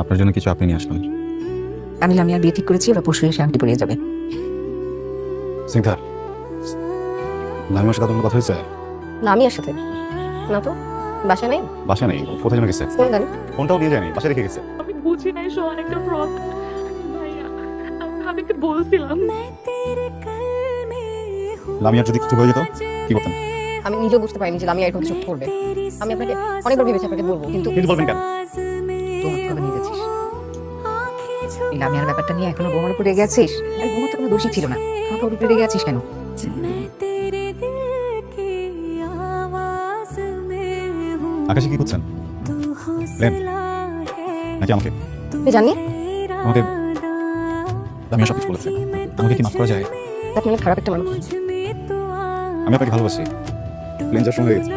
আপনার জন্য কিছু আপনি নিয়ে আসলাম। আমি লামিয়ার বিয়ে ঠিক করেছি, ওরা পরশু এসে আংটি পরিয়ে যাবে। সিংহার লামিয়ার সাথে কথা হয়েছে? লামিয়ার সাথে না তো, বাসা নেই। বাসা নেই, কোথায় যেন গেছে। কোন গান? ফোনটাও দিয়ে যায়নি, বাসায় রেখে গেছে। আমি বুঝি নাই সোহান একটা ফ্রড। ভাইয়া আমি ভাবিকে বলছিলাম। লামিয়ার যদি কিছু হয়ে যেত কি করতেন? আমি নিজেও বুঝতে পারিনি যে লামিয়া এরকম কিছু করবে। আমি আপনাকে অনেকবার ভেবেছি আপনাকে বলবো, কিন্তু কিন্তু বলবেন কেন? তো কবে নিয়ে যাচ্ছিস? এই লামিয়ার ব্যাপারটা নিয়ে এখনো বোমার উপরে রেগে আছিস? আর বোমার তো কোনো দোষই ছিল না, আমার উপরে রেগে আছিস কেন? আকাশে কি করছেন? প্লেন নাকি আমাকে? জানি আমাকে লামিয়া সব কিছু বলেছে। আমাকে কি মাফ করা যায়? আপনি অনেক খারাপ একটা মানুষ। আমি আপনাকে ভালোবাসি। প্লেন যাওয়ার সময় হয়ে গেছে।